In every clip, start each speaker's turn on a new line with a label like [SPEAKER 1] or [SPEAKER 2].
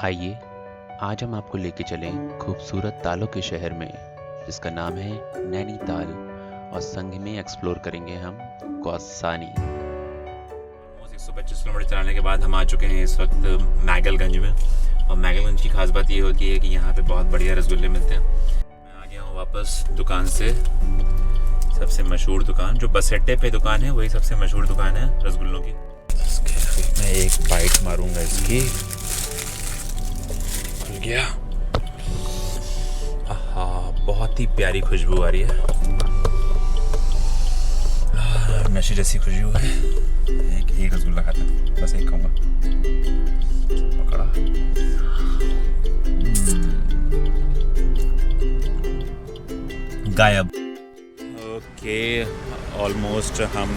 [SPEAKER 1] आइए आज हम आपको लेके चलें खूबसूरत तालों के शहर में जिसका नाम है नैनीताल और संग में एक्सप्लोर करेंगे हम कौसानी।
[SPEAKER 2] 125 किलोमीटर चलाने के बाद हम आ चुके हैं इस वक्त मैगलगंज में। और मैगलगंज की खास बात ये होती है कि यहाँ पे बहुत बढ़िया रसगुल्ले मिलते हैं। मैं आ गया हूँ वापस दुकान से। सबसे मशहूर दुकान जो बस अड्डे पे दुकान है वही सबसे मशहूर दुकान है रसगुल्लों की। मैं एक बाइट मारूंगा इसकी। खुल गया। आहा, बहुत ही प्यारी खुशबू आ रही है। नशे जैसी खुशबू है। एक रसगुल्ला खाता है, बस एक खाऊंगा। पकड़ा। गायब। ओके, ऑलमोस्ट हम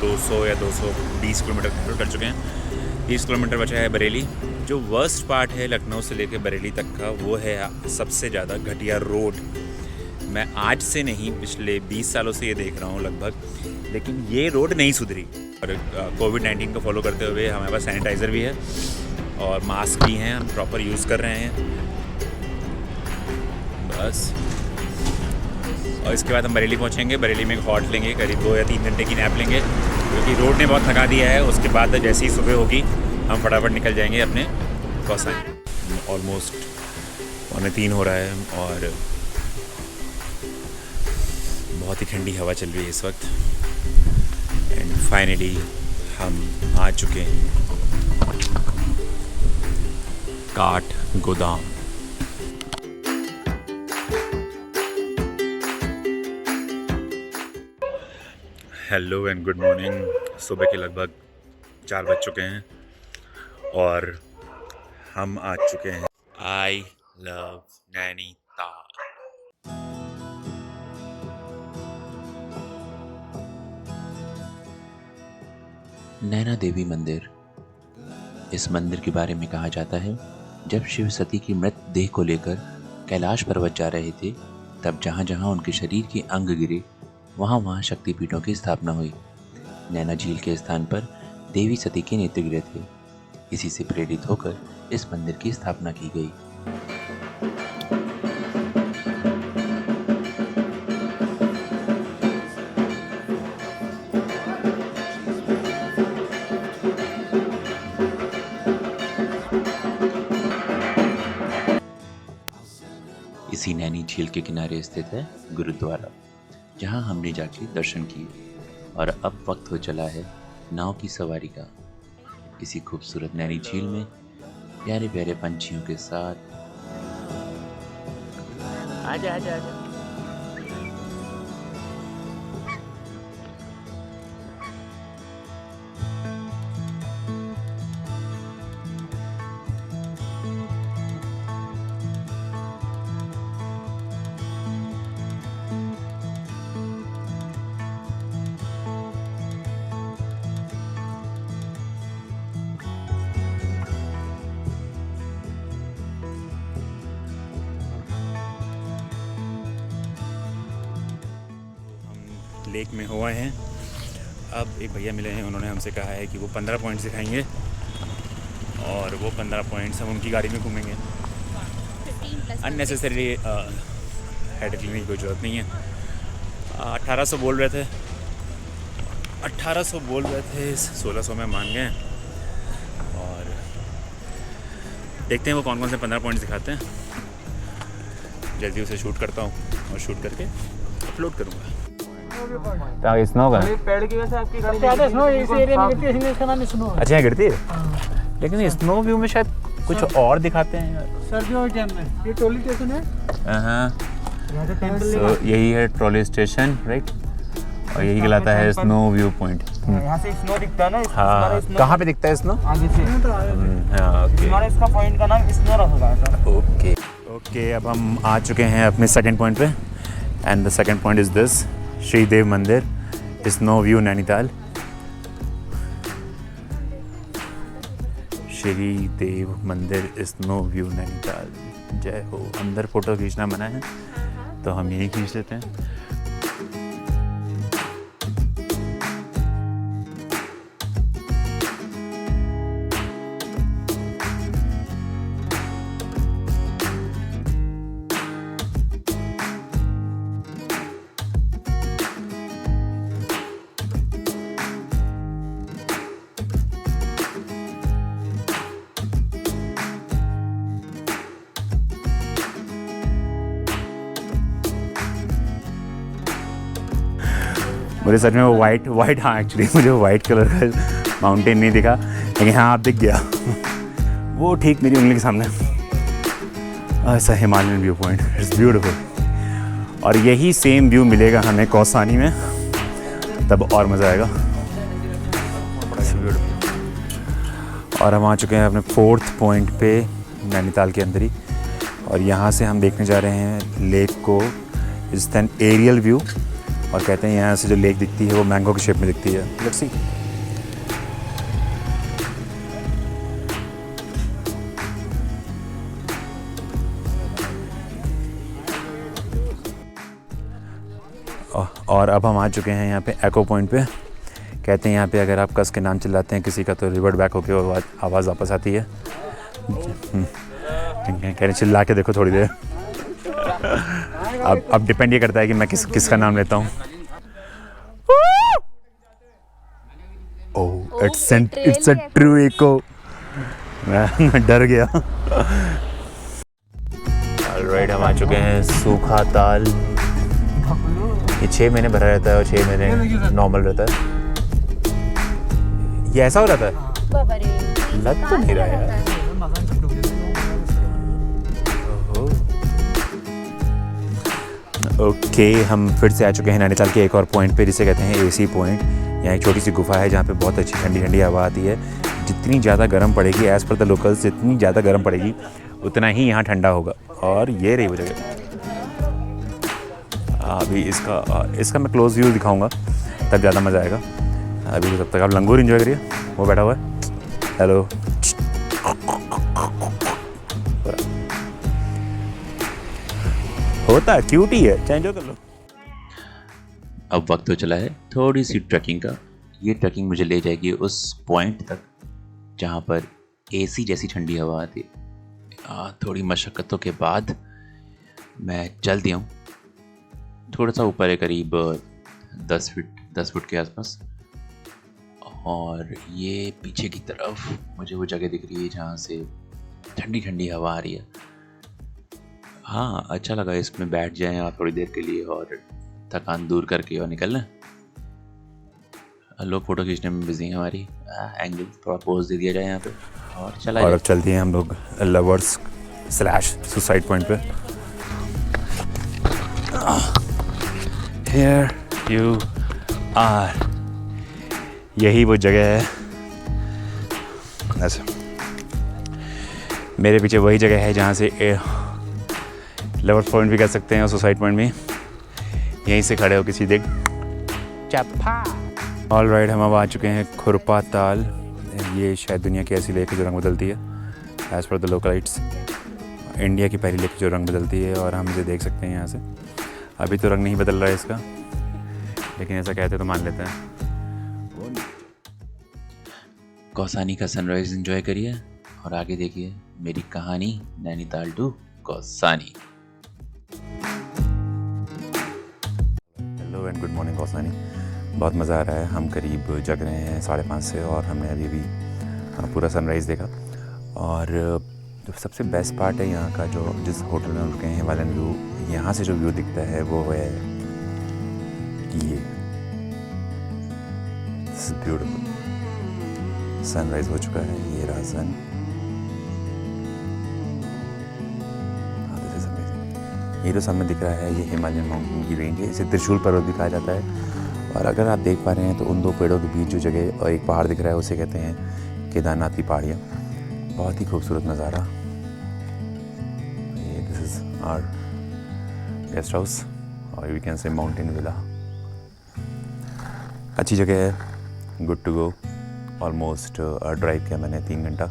[SPEAKER 2] 200 या 220 किलोमीटर कवर कर चुके हैं। 30 किलोमीटर बचा है बरेली। जो वर्स्ट पार्ट है लखनऊ से लेकर बरेली तक का वो है सबसे ज़्यादा घटिया रोड। मैं आज से नहीं पिछले 20 सालों से ये देख रहा हूँ लगभग, लेकिन ये रोड नहीं सुधरी। और कोविड-19 को फॉलो करते हुए हमारे पास सैनिटाइज़र भी है और मास्क भी हैं, हम प्रॉपर यूज़ कर रहे हैं बस। और इसके बाद हम बरेली पहुँचेंगे। बरेली में एक हॉल्ट लेंगे, करीब 2 या 3 घंटे की नैप लेंगे क्योंकि रोड ने बहुत थका दिया है। उसके बाद जैसे ही सुबह होगी हम फटाफट निकल जाएंगे अपने कौसानी। ऑलमोस्ट 2:45 हो रहा है और बहुत ही ठंडी हवा चल रही है इस वक्त। एंड फाइनली हम आ चुके हैं काठ गोदाम। Hello and good morning. सुबह के लगभग 4 बज चुके हैं और हम आ चुके हैं आई लव नैनीताल।
[SPEAKER 1] नैना देवी मंदिर। इस मंदिर के बारे में कहा जाता है जब शिव सती की मृत देह को लेकर कैलाश पर्वत जा रहे थे तब जहाँ जहाँ उनके शरीर के अंग गिरे वहाँ वहाँ शक्तिपीठों की स्थापना हुई। नैना झील के स्थान पर देवी सती के नेत्र गिरे थे। इसी से प्रेरित होकर इस मंदिर की स्थापना की गई। इसी नैनी झील के किनारे स्थित है गुरुद्वारा, जहां हमने जाके दर्शन किए। और अब वक्त हो चला है नाव की सवारी का। इसी खूबसूरत नैनी झील में प्यारे प्यारे पंछियों के साथ। आजा आजा आजा।
[SPEAKER 2] लेक में हुआ है। अब एक भैया मिले हैं, उन्होंने हमसे कहा है कि वो 15 पॉइंट्स दिखाएंगे और वो 15 पॉइंट्स हम उनकी गाड़ी में घूमेंगे। अननेसेसरी हेड क्लीनिंग की कोई ज़रूरत नहीं है। 1800 बोल रहे थे, 1800 बोल रहे थे, 1600 में मान गए। और देखते हैं वो कौन कौन से 15 पॉइंट्स दिखाते हैं। जल्दी उसे शूट करता हूँ और शूट करके अपलोड करूँगा। स्नो का
[SPEAKER 3] पेड़ की वजह से आपकी गाड़ी स्नो इस एरिया में गिरती है, इसलिए इसका नाम स्नो है।
[SPEAKER 2] अच्छा यहाँ गिरती है, लेकिन स्नो व्यू में शायद कुछ और दिखाते हैं यार।
[SPEAKER 3] सर्दियों के टाइम में ये ट्रॉली स्टेशन है।
[SPEAKER 2] हाँ,
[SPEAKER 3] यहाँ से टेंपल
[SPEAKER 2] तो यही है ट्रॉली स्टेशन, राइट। और यही कहलाता है स्नो व्यू पॉइंट।
[SPEAKER 3] यहाँ से स्नो दिखता है ना।
[SPEAKER 2] हाँ, कहाँ पे दिखता है स्नो?
[SPEAKER 3] आगे से।
[SPEAKER 2] हाँ, ओके।
[SPEAKER 3] हमारा इसका पॉइंट का नाम स्नो रखा था।
[SPEAKER 2] ओके ओके, अब हम आ चुके हैं अपने सेकंड पॉइंट पे। And the second point is this, Shri Dev Mandir, snow view Nainital. Shri Dev Mandir, snow view Nainital. जय हो। अंदर फ़ोटो खींचना मना है तो हम यही खींच लेते हैं। मुझे सच में वो वाइट हाँ एक्चुअली मुझे वो वाइट कलर का माउंटेन नहीं दिखा, लेकिन हाँ आप दिख गया वो ठीक मेरी उंगली के सामने। ऐसा Himalayan view point, it's beautiful. और यही सेम व्यू मिलेगा हमें कौसानी में, तब और मज़ा आएगा। और हम आ चुके हैं अपने 4th पॉइंट पे नैनीताल के अंदर ही, और यहाँ से हम देखने जा रहे हैं लेक को। इस एन एरियल व्यू, और कहते हैं यहाँ से जो लेक दिखती है वो मैंगो की शेप में दिखती है। Let's see. और अब हम आ चुके हैं यहाँ पे एको पॉइंट पे। कहते हैं यहाँ पे अगर आप कस के नाम चिल्लाते हैं किसी का तो रिवर्ट बैक होके वो आवाज़ वापस आती है। कह रहे चिल्ला के देखो थोड़ी देर। अब डिपेंड ये करता है कि मैं किसका नाम लेता हूँ। ओह इट्स अ ट्रू एको। मैं डर गया। ऑलराइट, हम आ चुके हैं सूखा ताल। ये 6 महीने भरा रहता है और 6 महीने नॉर्मल रहता है। ये ऐसा हो रहता है? लग तो नहीं रहा यार। ओके, हम फिर से आ चुके हैं नैनीताल के एक और पॉइंट पे, जिसे कहते हैं एसी पॉइंट। यहाँ एक छोटी सी गुफा है जहाँ पे बहुत अच्छी ठंडी ठंडी हवा आती है। जितनी ज़्यादा गर्म पड़ेगी, एज़ पर द लोकल्स, जितनी ज़्यादा गर्म पड़ेगी उतना ही यहाँ ठंडा होगा। और ये रही वो जगह। अभी इसका मैं क्लोज व्यू दिखाऊंगा, तब ज़्यादा मज़ा आएगा। अभी तब तक आप लंगूर एंजॉय करिए। वो बैठा हुआ है। हेलो। होता है, क्यूट ही है, चाहे जो कर लो।
[SPEAKER 1] अब वक्त तो चला है थोड़ी सी ट्रैकिंग का। ये ट्रैकिंग मुझे ले जाएगी उस पॉइंट तक जहाँ पर एसी जैसी ठंडी हवा आती है। थोड़ी मशक्क़तों के बाद मैं चल दिया हूँ। थोड़ा सा ऊपर है, करीब 10 फुट के आसपास। और ये पीछे की तरफ मुझे वो जगह दिख रही है जहाँ से ठंडी ठंडी हवा आ रही है। हाँ, अच्छा लगा इसमें बैठ जाएं आप थोड़ी देर के लिए और थकान दूर करके और निकलना। लोग फ़ोटो खींचने में बिजी हैं हमारी। एंगल थोड़ा पोज दे दिया जाए यहाँ पे और चला
[SPEAKER 2] और अब चलते हैं हम लोग लवर्स / सुसाइड पॉइंट पे। Here you are। यही वो जगह है। ऐसा मेरे पीछे वही जगह है जहाँ से लवर्स पॉइंट भी कह सकते हैं और सुसाइड पॉइंट भी। यहीं से खड़े हो किसी देख चप्पा। ऑलराइट, हम अब आ चुके हैं खुरपा ताल। ये शायद दुनिया की ऐसी लेक है जो रंग बदलती है, as per the localites. India की पहली लेक जो रंग बदलती है, और हम इसे देख सकते हैं यहाँ से। अभी तो रंग नहीं बदल रहा है इसका, लेकिन ऐसा कहते तो मान लेते हैं।
[SPEAKER 1] कौसानी का सनराइज़ एंजॉय करिए और आगे देखिए मेरी कहानी Nainital to Kausani.
[SPEAKER 2] Hello and good morning Kausani. बहुत मज़ा आ रहा है। हम करीब जग रहे हैं 5:30 से, और हमने अभी भी पूरा सनराइज़ देखा। और जो सबसे बेस्ट पार्ट है यहाँ का, जो जिस होटल में रुके हैं हिमालयन व्यू, यहाँ से जो व्यू दिखता है वो है ये ब्यूटीफुल। सनराइज़ हो चुका है, ये रहा सन। ये जो सामने दिख रहा है ये हिमालयन माउंटेन की रेंज है। इसे त्रिशूल पर्वत भी कहा जाता है। और अगर आप देख पा रहे हैं तो उन दो पेड़ों के बीच जो जगह और एक पहाड़ दिख रहा है उसे कहते हैं केदारनाथ की पहाड़ियाँ। बहुत ही खूबसूरत नज़ारा। ये this is our guest house, और we can say mountain villa. अच्छी जगह है, good to go. Almost drive किया मैंने 3 घंटा।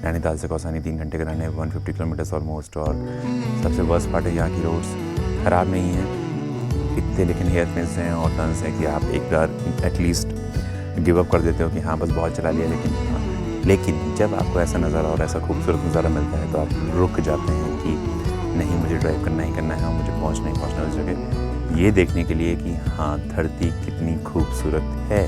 [SPEAKER 2] नैनीताल से कौसानी 3 घंटे कराने हैं, 150 किलोमीटर्स ऑलमोस्ट। और सबसे वर्स्ट पार्ट है यहाँ की रोड्स ख़राब नहीं हैं इतने, लेकिन हेयर पिन्स हैं और टर्न्स हैं कि आप एक बार एटलीस्ट गिव अप कर देते हो कि हाँ बस बहुत चला लिया। लेकिन जब आपको ऐसा नज़ारा और ऐसा खूबसूरत नज़ारा मिलता है तो आप रुक जाते हैं कि नहीं, मुझे ड्राइव करना ही करना है और मुझे पहुँचना ही पहुँचना उस जगह, ये देखने के लिए कि हाँ धरती कितनी खूबसूरत है।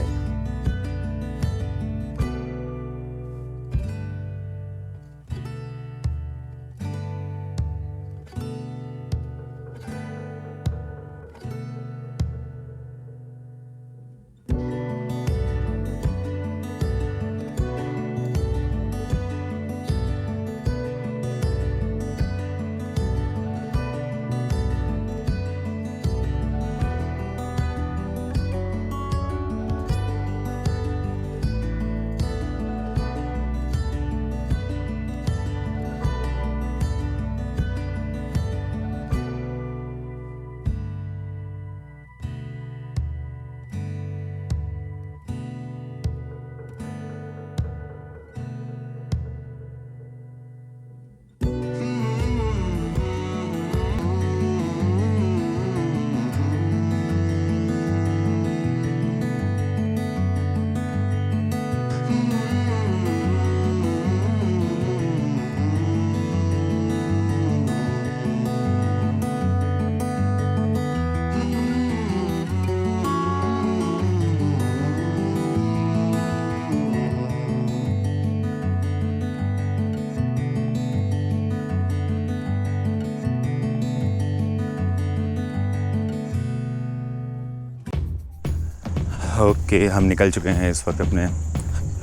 [SPEAKER 2] ओके, हम निकल चुके हैं इस वक्त अपने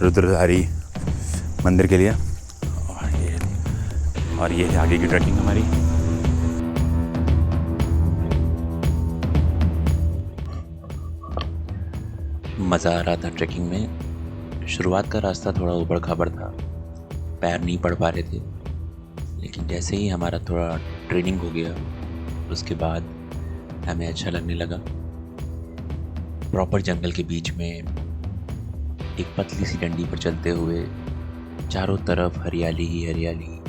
[SPEAKER 2] रुद्रधारी मंदिर के लिए और ये है आगे की ट्रैकिंग हमारी।
[SPEAKER 1] मज़ा आ रहा था ट्रैकिंग में। शुरुआत का रास्ता थोड़ा ऊबड़ खाबड़ था, पैर नहीं पड़ पा रहे थे, लेकिन जैसे ही हमारा थोड़ा ट्रेनिंग हो गया उसके बाद हमें अच्छा लगने लगा। प्रॉपर जंगल के बीच में एक पतली सी डंडी पर चलते हुए चारों तरफ हरियाली ही हरियाली,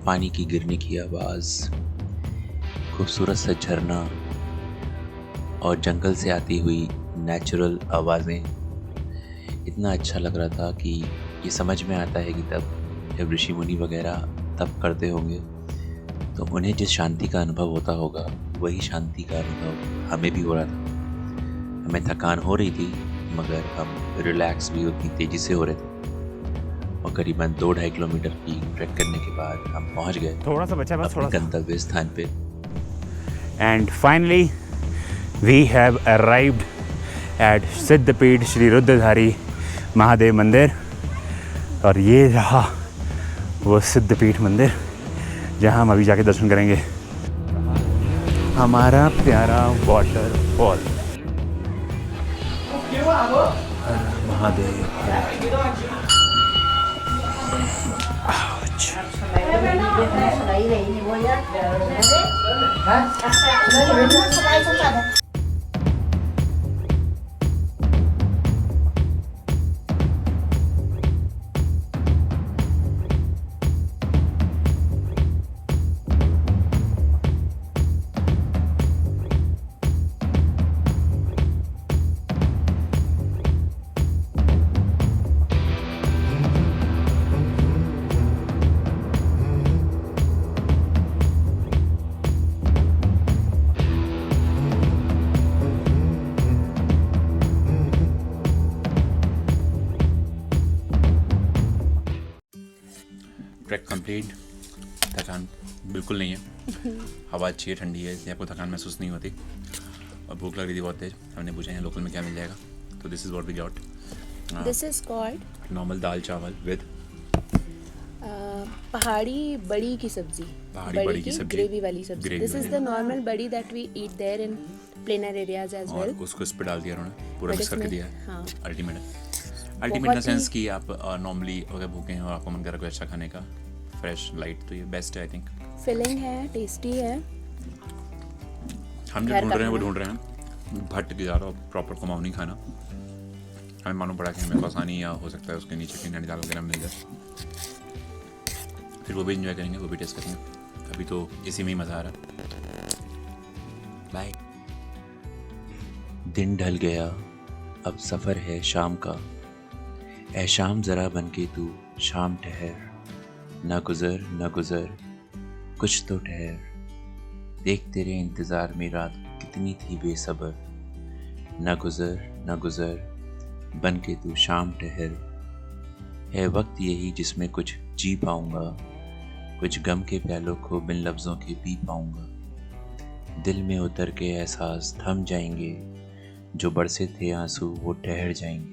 [SPEAKER 1] पानी की गिरने की आवाज़, खूबसूरत सा झरना और जंगल से आती हुई नेचुरल आवाज़ें। इतना अच्छा लग रहा था कि ये समझ में आता है कि तब जब ऋषि मुनि वगैरह तब करते होंगे तो उन्हें जिस शांति का अनुभव होता होगा वही शांति का अनुभव हमें भी हो रहा था। हमें थकान हो रही थी मगर हम रिलैक्स भी उतनी तेज़ी से हो रहे थे और करीबन 2-2.5 किलोमीटर की ट्रैक करने के बाद हम पहुंच गए
[SPEAKER 2] थोड़ा सा बचा बस,
[SPEAKER 1] अपने गंतव्य स्थान पे।
[SPEAKER 2] And finally we have arrived at Siddhpeeth Shri Rudradhari Mahadev Mandir. और ये रहा वो सिद्धपीठ मंदिर जहाँ हम अभी जाके दर्शन करेंगे। हमारा प्यारा वाटरफॉल महादेव। Track complete. थकान बिल्कुल नहीं है, हवा अच्छी है, ठंडी है, इसलिए आपको थकान महसूस नहीं होती और भूख लग रही थी बहुत तेज। हमने पूछा यहाँ लोकल में क्या मिल जाएगा, तो this is what we got.
[SPEAKER 4] This is called
[SPEAKER 2] normal dal chawal with
[SPEAKER 4] पहाड़ी बड़ी की सब्जी,
[SPEAKER 2] बड़ी की सब्जी,
[SPEAKER 4] ग्रेवी वाली सब्जी।
[SPEAKER 2] Gravy
[SPEAKER 4] this is the normal badi that we eat there in plainer areas as
[SPEAKER 2] और
[SPEAKER 4] वेल।
[SPEAKER 2] उसको इस पर डाल दिया उन्होंने, पूरा मिक्स करके दिया है।
[SPEAKER 4] हाँ,
[SPEAKER 2] अल्टीमेट है। अल्टीमेट इन द सेंस कि आप नॉर्मली अगर भूखे हैं और आपको मन कर कोई अच्छा खाने का फ्रेश लाइट, तो ये बेस्ट है आई थिंक।
[SPEAKER 4] फिलिंग है, टेस्टी है।
[SPEAKER 2] हम जो ढूंढ रहे हैं वो ढूंढ रहे हैं भट्ट की ज़्यादा प्रॉपर कुमाऊनी खाना। हमें मालूम पड़ा कि हमें को आसानी या हो सकता है उसके नीचे की नैनीताल वगैरह मिल जाए, फिर वो भी इंजॉय करेंगे, वो भी टेस्ट करेंगे। अभी तो इसी में ही मज़ा आ रहा है।
[SPEAKER 1] बाय। दिन ढल गया, अब सफ़र है शाम का। ऐ शाम ज़रा बन के तू शाम ठहर, न गुज़र कुछ तो ठहर। देख तेरे इंतज़ार में रात कितनी थी बेसब्र, न गुज़र बन के तू शाम ठहर। है वक्त यही जिसमें कुछ जी पाऊँगा, कुछ गम के प्यालों को बिन लफ्ज़ों के पी पाऊँगा। दिल में उतर के एहसास थम जाएंगे, जो बरसे थे आंसू वो ठहर जाएंगे।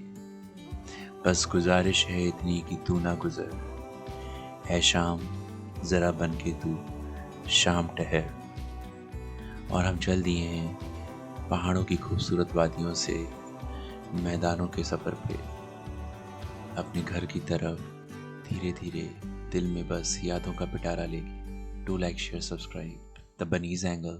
[SPEAKER 1] बस गुजारिश है इतनी कि तू ना गुज़र, है शाम ज़रा बन के तू शाम ठहर। और हम चल दिए हैं पहाड़ों की खूबसूरत वादियों से मैदानों के सफ़र पे, अपने घर की तरफ धीरे धीरे, दिल में बस यादों का पिटारा लेके। Do like share subscribe the bunnies angle.